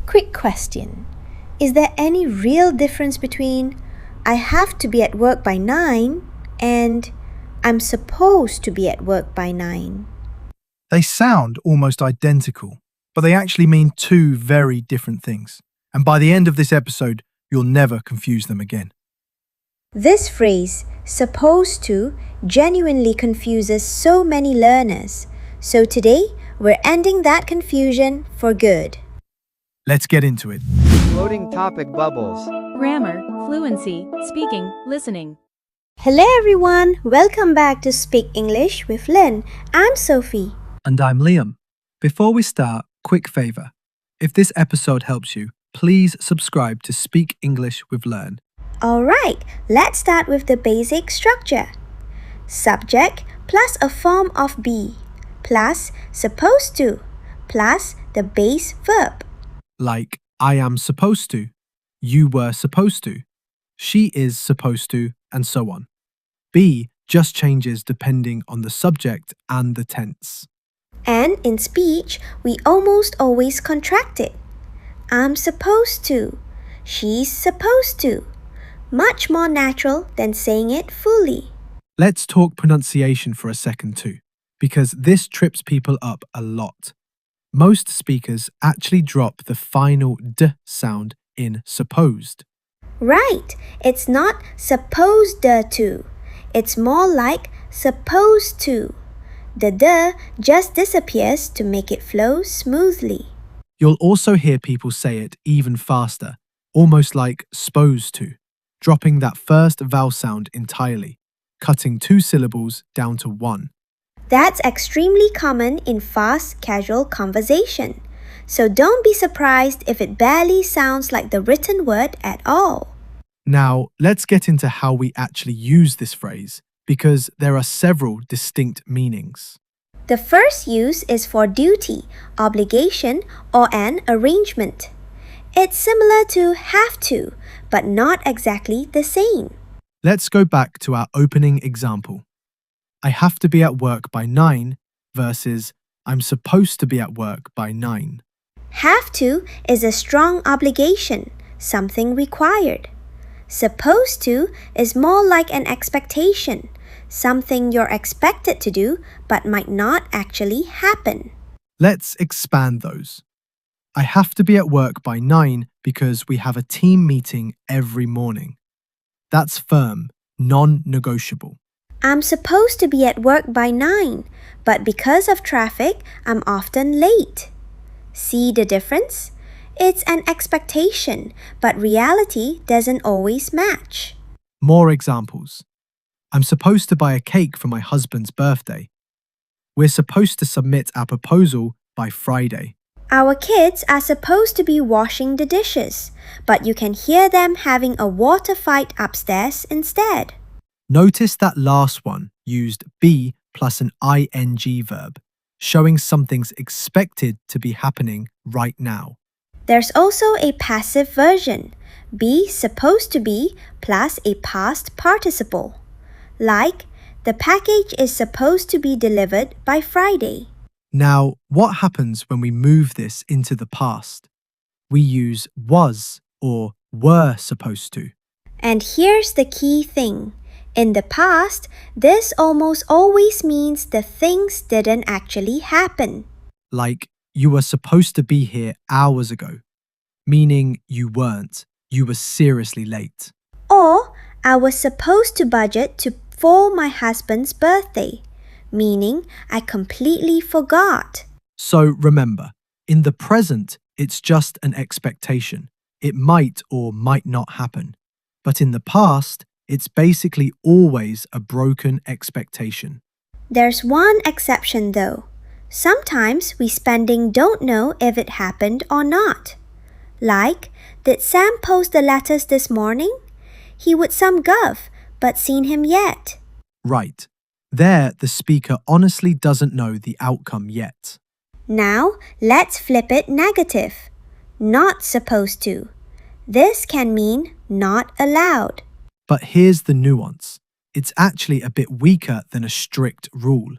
Quick question. Is there any real difference between I have to be at work by 9 and I'm supposed to be at work by 9? They sound almost identical, but they actually mean two very different things. And by the end of this episode, you'll never confuse them again. This phrase, supposed to, genuinely confuses so many learners. So today, we're ending that confusion for good. Let's get into it. Floating topic bubbles. Grammar, fluency, speaking, listening. Hello everyone, welcome back to Speak English with Lynn. I'm Sophie. And I'm Liam. Before we start, quick favour. If this episode helps you, please subscribe to Speak English with Learn. Alright, let's start with the basic structure. Subject plus a form of be plus supposed to plus the base verb. Like, I am supposed to, you were supposed to, she is supposed to, and so on. Be just changes depending on the subject and the tense. And in speech, we almost always contract it. I'm supposed to. She's supposed to. Much more natural than saying it fully. Let's talk pronunciation for a second too, because this trips people up a lot. Most speakers actually drop the final d sound in supposed. Right, it's not supposed to. It's more like supposed to. The d just disappears to make it flow smoothly. You'll also hear people say it even faster, almost like s'posed to, dropping that first vowel sound entirely, cutting two syllables down to one. That's extremely common in fast, casual conversation. So don't be surprised if it barely sounds like the written word at all. Now, let's get into how we actually use this phrase, because there are several distinct meanings. The first use is for duty, obligation, or an arrangement. It's similar to have to, but not exactly the same. Let's go back to our opening example. I have to be at work by 9 versus I'm supposed to be at work by 9. Have to is a strong obligation, something required. Supposed to is more like an expectation, something you're expected to do but might not actually happen. Let's expand those. I have to be at work by 9 because we have a team meeting every morning. That's firm, non-negotiable. I'm supposed to be at work by 9, but because of traffic, I'm often late. See the difference? It's an expectation, but reality doesn't always match. More examples. I'm supposed to buy a cake for my husband's birthday. We're supposed to submit our proposal by Friday. Our kids are supposed to be washing the dishes, but you can hear them having a water fight upstairs instead. Notice that last one used be plus an ing verb, showing something's expected to be happening right now. There's also a passive version, be supposed to be plus a past participle. Like, the package is supposed to be delivered by Friday. Now, what happens when we move this into the past? We use was or were supposed to. And here's the key thing. In the past, this almost always means the things didn't actually happen. Like, you were supposed to be here hours ago, meaning you weren't. You were seriously late. Or, I was supposed to budget for my husband's birthday, meaning I completely forgot. So remember, in the present, it's just an expectation. It might or might not happen. But in the past, it's basically always a broken expectation. There's one exception though. Sometimes we spending don't know if it happened or not. Like, did Sam post the letters this morning? He would some guff, but seen him yet. Right. There, the speaker honestly doesn't know the outcome yet. Now, let's flip it negative. Not supposed to. This can mean not allowed. But here's the nuance. It's actually a bit weaker than a strict rule.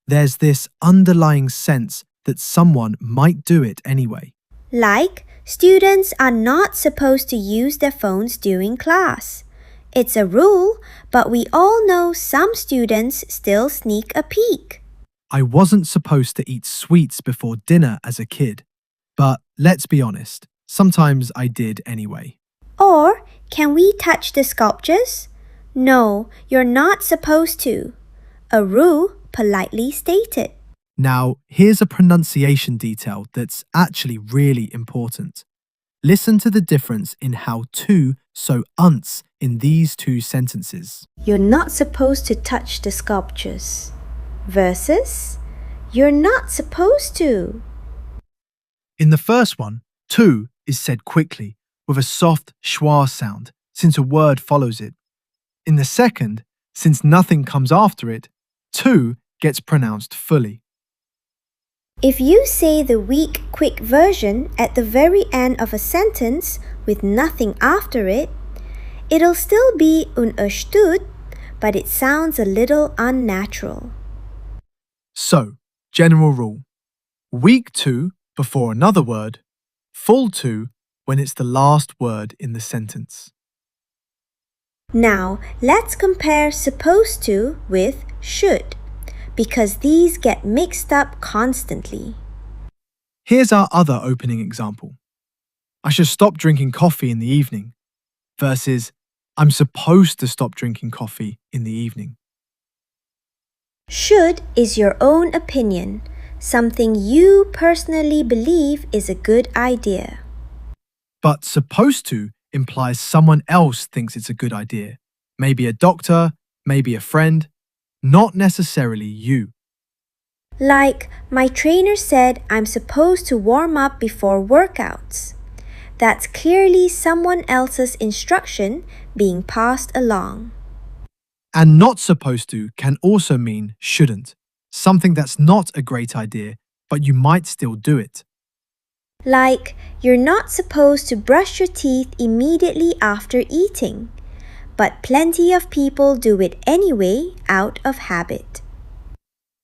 There's this underlying sense that someone might do it anyway. Like, Students are not supposed to use their phones during class. It's a rule, but we all know some students still sneak a peek. I wasn't supposed to eat sweets before dinner as a kid, but let's be honest, sometimes I did anyway. Or, can we touch the sculptures? No, you're not supposed to. A rule politely stated. Now, here's a pronunciation detail that's actually really important. Listen to the difference in how to so unts in these two sentences. You're not supposed to touch the sculptures. Versus, you're not supposed to. In the first one, to is said quickly with a soft schwa sound since a word follows it. In the second, since nothing comes after it, to gets pronounced fully. If you say the weak, quick version at the very end of a sentence with nothing after it, it'll still be unstud, but it sounds a little unnatural. So, general rule. Weak to before another word, full to when it's the last word in the sentence. Now, let's compare supposed to with should, because these get mixed up constantly. Here's our other opening example. I should stop drinking coffee in the evening versus I'm supposed to stop drinking coffee in the evening. Should is your own opinion, something you personally believe is a good idea. But supposed to implies someone else thinks it's a good idea. Maybe a doctor, maybe a friend, not necessarily you. Like, my trainer said I'm supposed to warm up before workouts. That's clearly someone else's instruction being passed along. And not supposed to can also mean shouldn't, something that's not a great idea, but you might still do it. Like, you're not supposed to brush your teeth immediately after eating, but plenty of people do it anyway out of habit.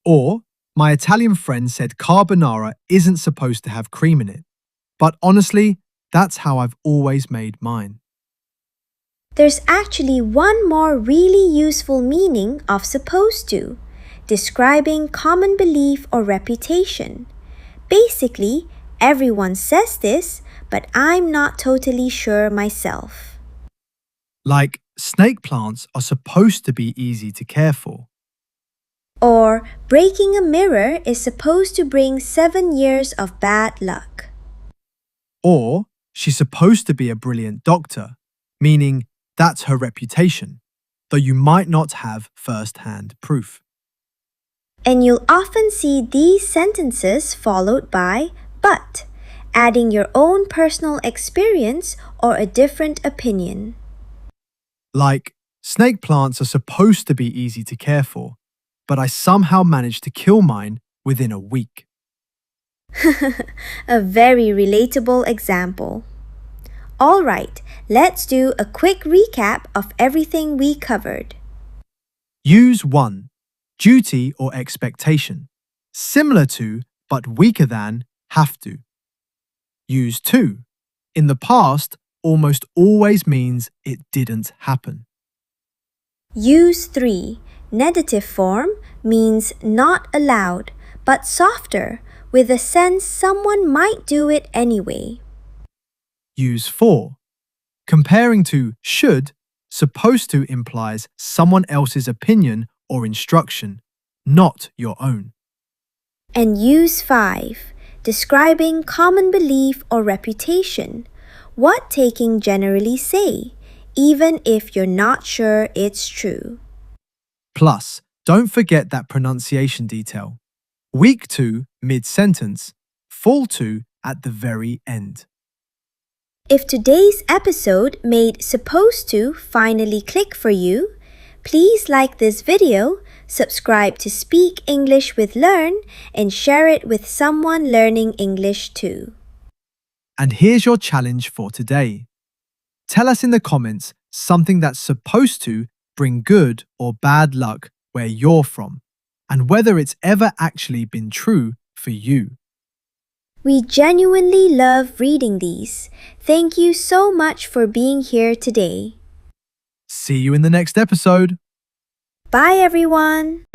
Or, my Italian friend said carbonara isn't supposed to have cream in it, but honestly, that's how I've always made mine. There's actually one more really useful meaning of supposed to, describing common belief or reputation. Basically, everyone says this, but I'm not totally sure myself. Like, snake plants are supposed to be easy to care for. Or, breaking a mirror is supposed to bring 7 years of bad luck. Or, she's supposed to be a brilliant doctor, meaning that's her reputation, though you might not have first-hand proof. And you'll often see these sentences followed by but, adding your own personal experience or a different opinion. Like, snake plants are supposed to be easy to care for, but I somehow managed to kill mine within a week. A very relatable example. Alright, let's do a quick recap of everything we covered. Use 1. Duty or expectation. Similar to, but weaker than, have to. Use 2. In the past, almost always means it didn't happen. Use 3. Negative form means not allowed, but softer, with a sense someone might do it anyway. Use 4. Comparing to should, supposed to implies someone else's opinion or instruction, not your own. And use 5. Describing common belief or reputation, what taking generally say, even if you're not sure it's true. Plus, don't forget that pronunciation detail. Weak to mid-sentence, full to at the very end. If today's episode made supposed to finally click for you, please like this video, subscribe to Speak English with Learn, and share it with someone learning English too. And here's your challenge for today. Tell us in the comments something that's supposed to bring good or bad luck where you're from, and whether it's ever actually been true for you. We genuinely love reading these. Thank you so much for being here today. See you in the next episode. Bye, everyone.